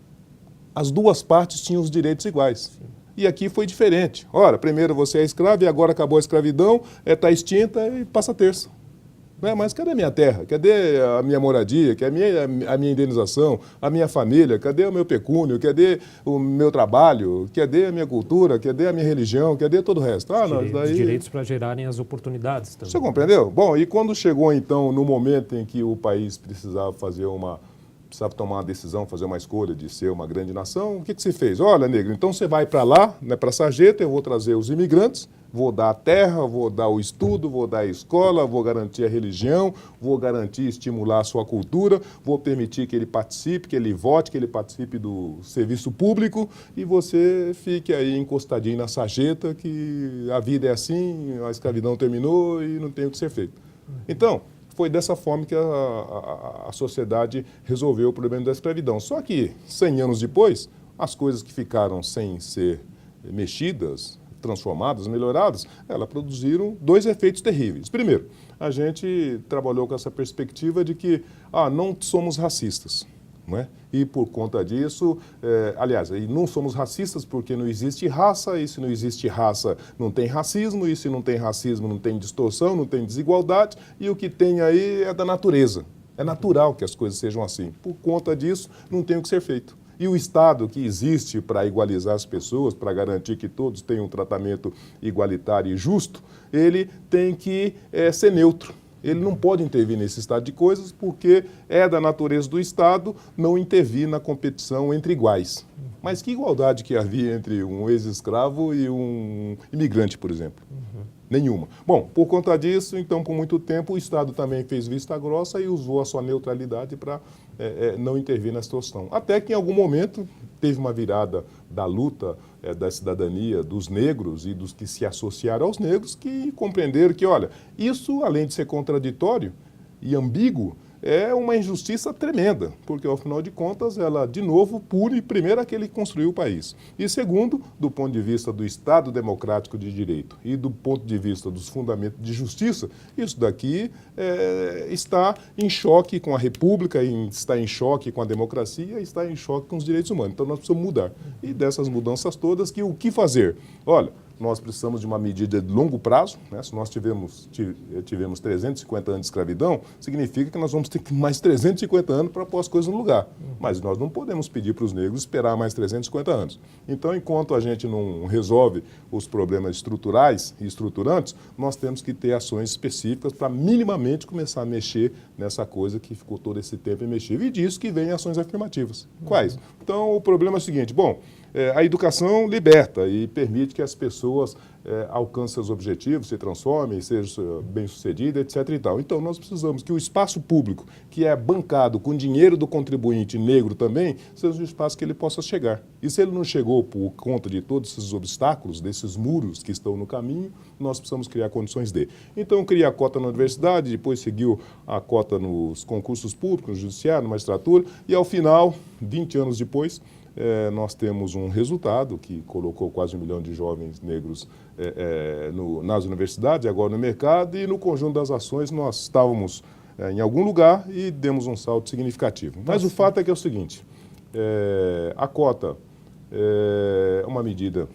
as duas partes tinham os direitos iguais. E aqui foi diferente. Ora, primeiro você é escravo e agora acabou a escravidão, está extinta e passa a terça. Mas cadê a minha terra? Cadê a minha moradia? Cadê a minha indenização? A minha família? Cadê o meu pecúnio? Cadê o meu trabalho? Cadê a minha cultura? Cadê a minha religião? Cadê todo o resto? Os direitos para gerarem as oportunidades também. Você compreendeu? Bom, e quando chegou então no momento em que o país precisava tomar uma decisão, fazer uma escolha de ser uma grande nação, o que você fez? Olha, negro, então você vai para lá, né, para Sarjeta, eu vou trazer os imigrantes, vou dar a terra, vou dar o estudo, vou dar a escola, vou garantir a religião, vou garantir estimular a sua cultura, vou permitir que ele participe, que ele vote, que ele participe do serviço público e você fique aí encostadinho na sarjeta, que a vida é assim, a escravidão terminou e não tem o que ser feito. Então, foi dessa forma que a sociedade resolveu o problema da escravidão. Só que, 100 anos depois, as coisas que ficaram sem ser mexidas, transformadas, melhoradas, elas produziram 2 efeitos terríveis. Primeiro, a gente trabalhou com essa perspectiva de que não somos racistas. Não é? E por conta disso, aliás, e não somos racistas porque não existe raça, e se não existe raça não tem racismo, e se não tem racismo não tem distorção, não tem desigualdade, e o que tem aí é da natureza. É natural que as coisas sejam assim. Por conta disso, não tem o que ser feito. E o Estado que existe para igualizar as pessoas, para garantir que todos tenham um tratamento igualitário e justo, ele tem que ser neutro. Ele não pode intervir nesse estado de coisas porque é da natureza do Estado não intervir na competição entre iguais. Mas que igualdade que havia entre um ex-escravo e um imigrante, por exemplo? Nenhuma. Bom, por conta disso, então, por muito tempo, o Estado também fez vista grossa e usou a sua neutralidade para não intervir na situação. Até que, em algum momento, teve uma virada da luta da cidadania dos negros e dos que se associaram aos negros, que compreenderam que, olha, isso, além de ser contraditório e ambíguo, é uma injustiça tremenda, porque, ao final de contas, ela, de novo, pune, primeiro, aquele que construiu o país. E, segundo, do ponto de vista do Estado democrático de direito e do ponto de vista dos fundamentos de justiça, isso daqui está em choque com a República, está em choque com a democracia, está em choque com os direitos humanos. Então, nós precisamos mudar. E dessas mudanças todas, o que fazer? Olha, nós precisamos de uma medida de longo prazo, né? Se nós tivemos 350 anos de escravidão, significa que nós vamos ter mais 350 anos para pôr as coisas no lugar. Mas nós não podemos pedir para os negros esperar mais 350 anos. Então, enquanto a gente não resolve os problemas estruturais e estruturantes, nós temos que ter ações específicas para minimamente começar a mexer nessa coisa que ficou todo esse tempo imexível. E disso que vem ações afirmativas. Quais? Então, o problema é o seguinte, bom, a educação liberta e permite que as pessoas alcancem seus objetivos, se transformem, sejam bem-sucedidas, etc. e tal. Então, nós precisamos que o espaço público, que é bancado com dinheiro do contribuinte negro também, seja um espaço que ele possa chegar. E se ele não chegou por conta de todos esses obstáculos, desses muros que estão no caminho, nós precisamos criar condições de. Então, cria a cota na universidade, depois seguiu a cota nos concursos públicos, no judiciário, na magistratura, e ao final, 20 anos depois, nós temos um resultado que colocou quase 1 milhão de jovens negros nas universidades, agora no mercado, e no conjunto das ações nós estávamos em algum lugar e demos um salto significativo. Mas o fato é que é o seguinte, a cota é uma medida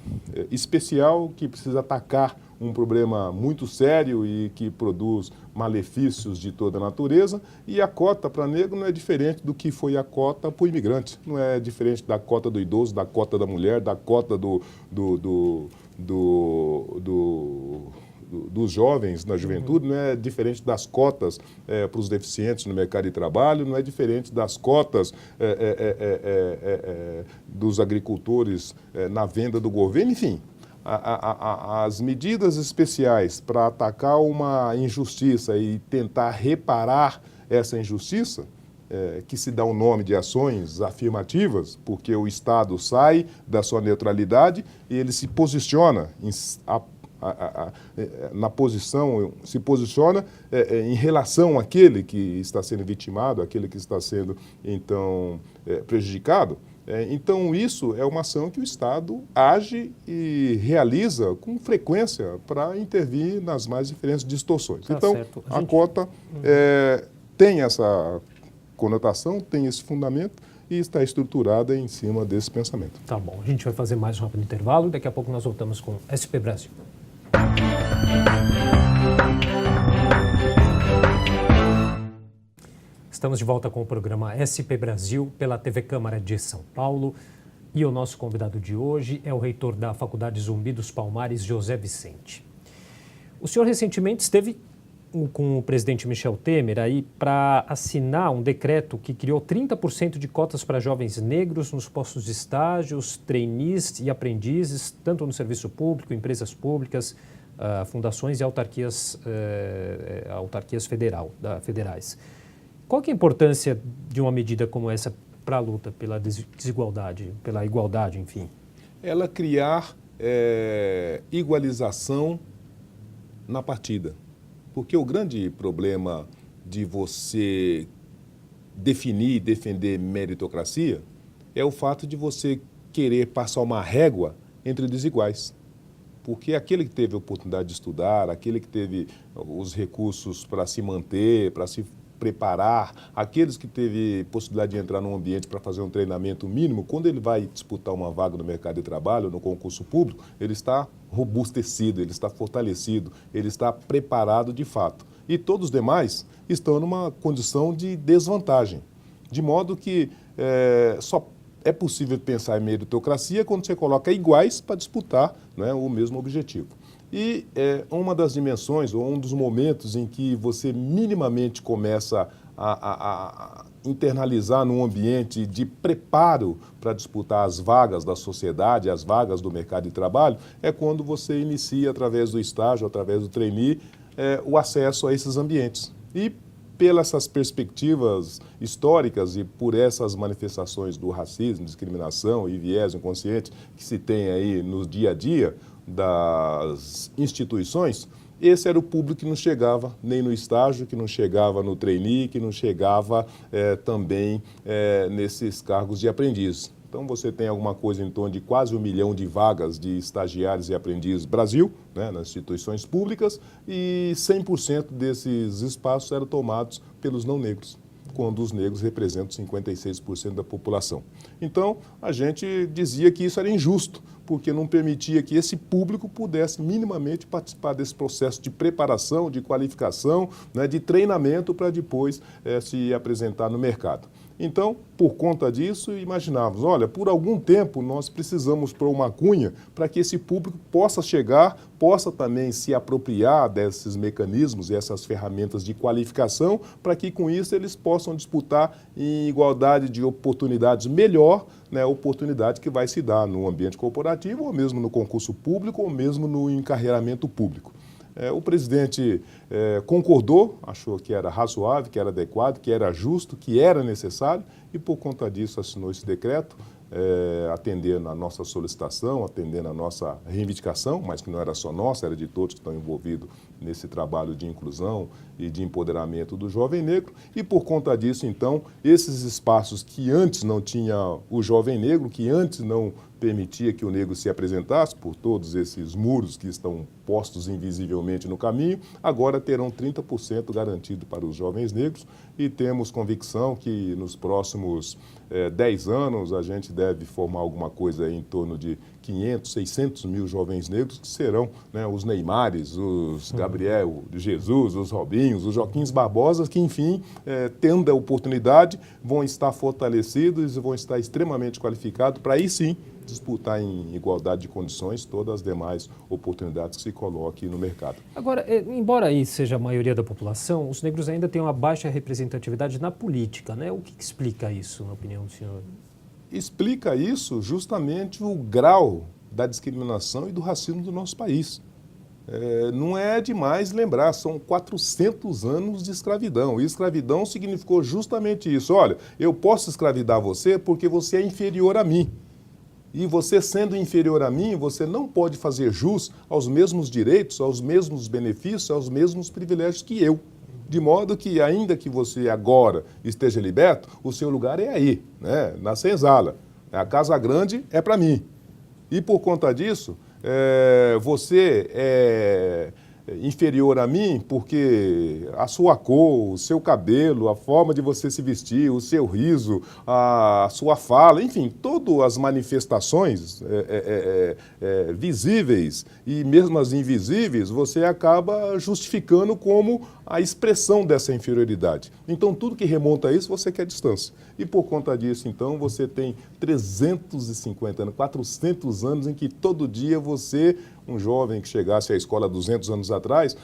especial que precisa atacar um problema muito sério e que produz malefícios de toda a natureza, e a cota para negro não é diferente do que foi a cota para o imigrante, não é diferente da cota do idoso, da cota da mulher, da cota dos jovens na juventude, não é diferente das cotas para os deficientes no mercado de trabalho, não é diferente das cotas dos agricultores na venda do governo, enfim. As medidas especiais para atacar uma injustiça e tentar reparar essa injustiça, que se dá o nome de ações afirmativas, porque o Estado sai da sua neutralidade e ele se posiciona na posição, se posiciona em relação àquele que está sendo vitimado, àquele que está sendo, então, prejudicado. Então, isso é uma ação que o Estado age e realiza com frequência para intervir nas mais diferentes distorções. Tá, então, certo. A cota tem essa conotação, tem esse fundamento e está estruturada em cima desse pensamento. Tá bom, a gente vai fazer mais um rápido intervalo e daqui a pouco nós voltamos com SP Brasil. Estamos de volta com o programa SP Brasil pela TV Câmara de São Paulo e o nosso convidado de hoje é o reitor da Faculdade Zumbi dos Palmares, José Vicente. O senhor recentemente esteve com o presidente Michel Temer aí para assinar um decreto que criou 30% de cotas para jovens negros nos postos de estágios, trainees e aprendizes, tanto no serviço público, empresas públicas, fundações e autarquias federais. Qual que é a importância de uma medida como essa para a luta pela desigualdade, pela igualdade, enfim? Ela criar igualização na partida. Porque o grande problema de você definir e defender meritocracia é o fato de você querer passar uma régua entre desiguais. Porque aquele que teve a oportunidade de estudar, aquele que teve os recursos para se manter, para se preparar, aqueles que teve possibilidade de entrar num ambiente para fazer um treinamento mínimo, quando ele vai disputar uma vaga no mercado de trabalho, no concurso público, ele está robustecido, ele está fortalecido, ele está preparado de fato. E todos os demais estão numa condição de desvantagem, de modo que só é possível pensar em meritocracia quando você coloca iguais para disputar, né, o mesmo objetivo. E uma das dimensões, ou um dos momentos em que você minimamente começa a internalizar num ambiente de preparo para disputar as vagas da sociedade, as vagas do mercado de trabalho, é quando você inicia, através do estágio, através do trainee, o acesso a esses ambientes. E pelas essas perspectivas históricas e por essas manifestações do racismo, discriminação e viés inconsciente que se tem aí no dia a dia das instituições, esse era o público que não chegava nem no estágio, que não chegava no trainee, que não chegava também nesses cargos de aprendiz. Então, você tem alguma coisa em torno de quase 1 milhão de vagas de estagiários e aprendizes no Brasil, né, nas instituições públicas, e 100% desses espaços eram tomados pelos não negros, quando os negros representam 56% da população. Então, a gente dizia que isso era injusto, porque não permitia que esse público pudesse minimamente participar desse processo de preparação, de qualificação, né, de treinamento para depois se apresentar no mercado. Então, por conta disso, imaginávamos, olha, por algum tempo nós precisamos pôr uma cunha para que esse público possa chegar, possa também se apropriar desses mecanismos e essas ferramentas de qualificação, para que com isso eles possam disputar em igualdade de oportunidades melhor, né, oportunidade que vai se dar no ambiente corporativo, ou mesmo no concurso público, ou mesmo no encarreiramento público. O presidente concordou, achou que era razoável, que era adequado, que era justo, que era necessário e, por conta disso, assinou esse decreto, atendendo a nossa solicitação, atendendo a nossa reivindicação, mas que não era só nossa, era de todos que estão envolvidos nesse trabalho de inclusão e de empoderamento do jovem negro. E, por conta disso, então, esses espaços que antes não tinha o jovem negro, que antes não permitia que o negro se apresentasse por todos esses muros que estão postos invisivelmente no caminho, agora terão 30% garantido para os jovens negros e temos convicção que nos próximos 10 anos a gente deve formar alguma coisa em torno de 500, 600 mil jovens negros que serão, né, os Neymares, os Gabriel Jesus, os Robinhos, os Joaquins Barbosas, que enfim, tendo a oportunidade, vão estar fortalecidos e vão estar extremamente qualificados para aí sim disputar em igualdade de condições todas as demais oportunidades que se coloquem no mercado. Agora, embora aí seja a maioria da população, os negros ainda têm uma baixa representatividade na política, né? O que explica isso, na opinião do senhor? Explica isso justamente o grau da discriminação e do racismo do nosso país. Não é demais lembrar, são 400 anos de escravidão. E escravidão significou justamente isso. Olha, eu posso escravidar você porque você é inferior a mim. E você sendo inferior a mim, você não pode fazer jus aos mesmos direitos, aos mesmos benefícios, aos mesmos privilégios que eu. De modo que, ainda que você agora esteja liberto, o seu lugar é aí, né, na senzala. A casa grande é para mim. E por conta disso, você é inferior a mim porque a sua cor, o seu cabelo, a forma de você se vestir, o seu riso, a sua fala, enfim, todas as manifestações visíveis e mesmo as invisíveis, você acaba justificando como a expressão dessa inferioridade. Então, tudo que remonta a isso, você quer distância. E por conta disso, então, você tem 350 anos, 400 anos em que todo dia você, um jovem que chegasse à escola 200 anos atrás,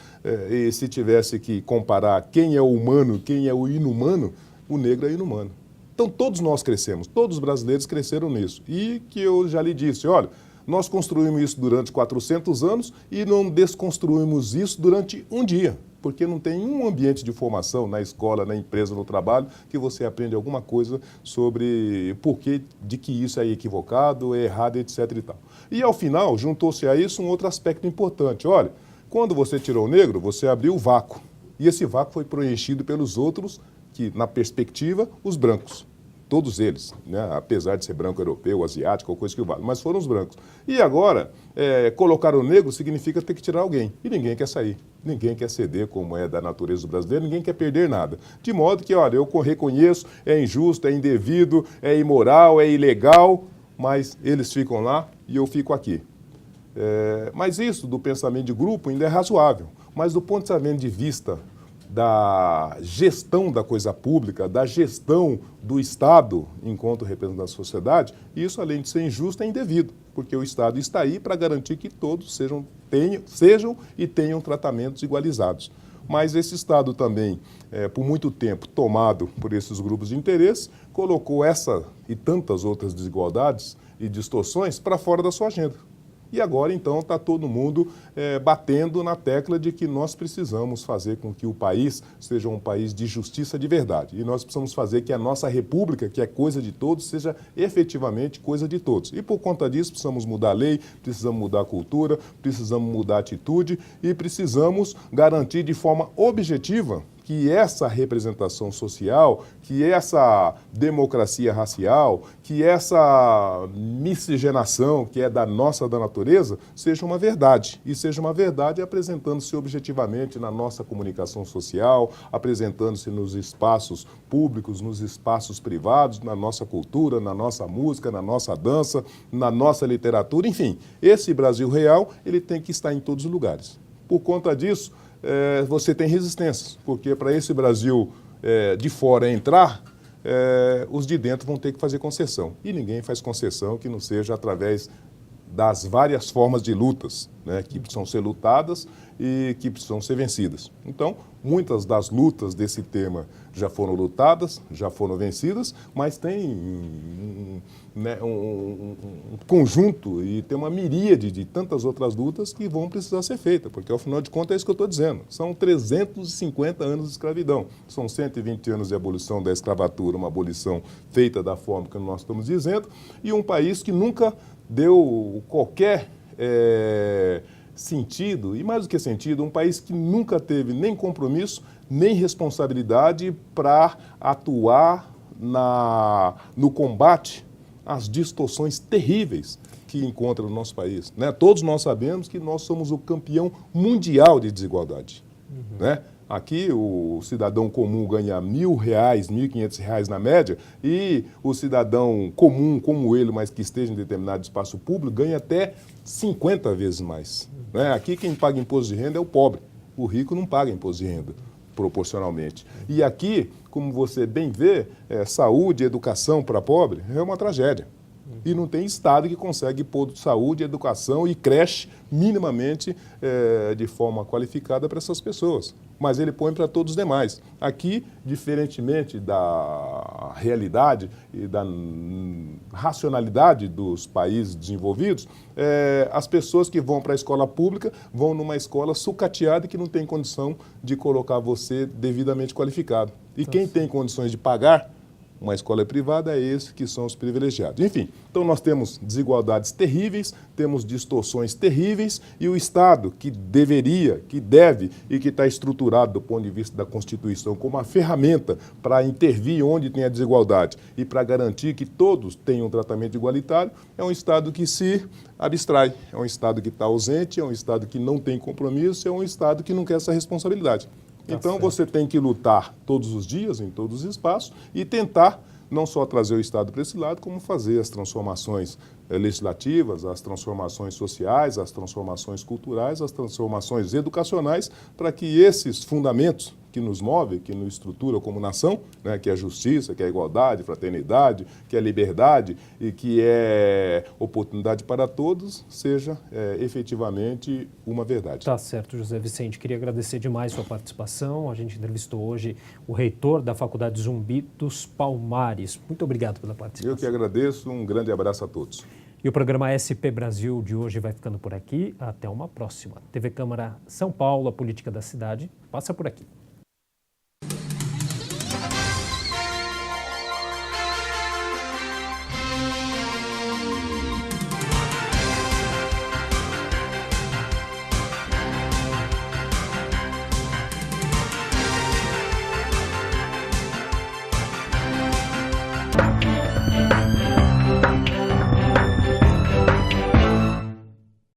e se tivesse que comparar quem é o humano, quem é o inumano, o negro é inumano. Então, todos nós crescemos, todos os brasileiros cresceram nisso. E que eu já lhe disse, olha, nós construímos isso durante 400 anos e não desconstruímos isso durante um dia, porque não tem um ambiente de formação na escola, na empresa, no trabalho, que você aprende alguma coisa sobre porquê de que isso é equivocado, é errado, etc. e tal. E, ao final, juntou-se a isso um outro aspecto importante. Olha, quando você tirou o negro, você abriu o vácuo. E esse vácuo foi preenchido pelos outros, que, na perspectiva, os brancos. todos eles, né? Apesar de ser branco europeu, asiático, ou coisa que vale, mas foram os brancos. E agora, colocar o negro significa ter que tirar alguém, e ninguém quer sair. Ninguém quer ceder, como é da natureza do brasileiro, ninguém quer perder nada. De modo que, olha, eu reconheço, é injusto, é indevido, é imoral, é ilegal, mas eles ficam lá e eu fico aqui. Mas isso do pensamento de grupo ainda é razoável. Mas do ponto de vista da gestão da coisa pública, da gestão do Estado enquanto representante da sociedade, isso, além de ser injusto, é indevido, porque o Estado está aí para garantir que todos sejam e tenham tratamentos igualizados. Mas esse Estado também, por muito tempo tomado por esses grupos de interesse, colocou essa e tantas outras desigualdades e distorções para fora da sua agenda. E agora, então, está todo mundo batendo na tecla de que nós precisamos fazer com que o país seja um país de justiça de verdade. E nós precisamos fazer que a nossa república, que é coisa de todos, seja efetivamente coisa de todos. E por conta disso, precisamos mudar a lei, precisamos mudar a cultura, precisamos mudar a atitude e precisamos garantir de forma objetiva que essa representação social, que essa democracia racial, que essa miscigenação que é da natureza, seja uma verdade. E seja uma verdade apresentando-se objetivamente na nossa comunicação social, apresentando-se nos espaços públicos, nos espaços privados, na nossa cultura, na nossa música, na nossa dança, na nossa literatura, enfim. Esse Brasil real, ele tem que estar em todos os lugares. Por conta disso, você tem resistências, porque para esse Brasil de fora entrar, os de dentro vão ter que fazer concessão. E ninguém faz concessão que não seja através das várias formas de lutas, né, que precisam ser lutadas e que precisam ser vencidas. Então, muitas das lutas desse tema já foram lutadas, já foram vencidas, mas tem um conjunto e tem uma miríade de tantas outras lutas que vão precisar ser feitas, porque, ao final de contas, é isso que eu estou dizendo. São 350 anos de escravidão, são 120 anos de abolição da escravatura, uma abolição feita da forma que nós estamos dizendo, e um país que nunca deu qualquer sentido, e mais do que sentido, um país que nunca teve nem compromisso, nem responsabilidade para atuar no combate às distorções terríveis que encontra no nosso país, né? Todos nós sabemos que nós somos o campeão mundial de desigualdade, né? Aqui o cidadão comum ganha R$1.000, R$1.500 na média, e o cidadão comum como ele, mas que esteja em determinado espaço público, ganha até 50 vezes mais, né? Aqui quem paga imposto de renda é o pobre, o rico não paga imposto de renda, proporcionalmente. E aqui, como você bem vê, saúde e educação para pobre é uma tragédia. E não tem Estado que consegue pôr saúde, educação e creche minimamente de forma qualificada para essas pessoas. Mas ele põe para todos os demais. Aqui, diferentemente da realidade e da racionalidade dos países desenvolvidos, as pessoas que vão para a escola pública vão numa escola sucateada e que não tem condição de colocar você devidamente qualificado. E quem tem condições de pagar uma escola privada é esse que são os privilegiados. Enfim, então nós temos desigualdades terríveis, temos distorções terríveis e o Estado que deveria, que deve e que está estruturado do ponto de vista da Constituição como uma ferramenta para intervir onde tem a desigualdade e para garantir que todos tenham um tratamento igualitário, é um Estado que se abstrai, é um Estado que está ausente, é um Estado que não tem compromisso, é um Estado que não quer essa responsabilidade. Então, você tem que lutar todos os dias, em todos os espaços, e tentar não só trazer o Estado para esse lado, como fazer as transformações legislativas, as transformações sociais, as transformações culturais, as transformações educacionais, para que esses fundamentos que nos movem, que nos estruturam como nação, né, que é a justiça, que é a igualdade, fraternidade, que é a liberdade e que é oportunidade para todos, seja efetivamente uma verdade. Tá certo, José Vicente. Queria agradecer demais sua participação. A gente entrevistou hoje o reitor da Faculdade Zumbi dos Palmares. Muito obrigado pela participação. Eu que agradeço. Um grande abraço a todos. E o programa SP Brasil de hoje vai ficando por aqui. Até uma próxima. TV Câmara São Paulo, a política da cidade, passa por aqui.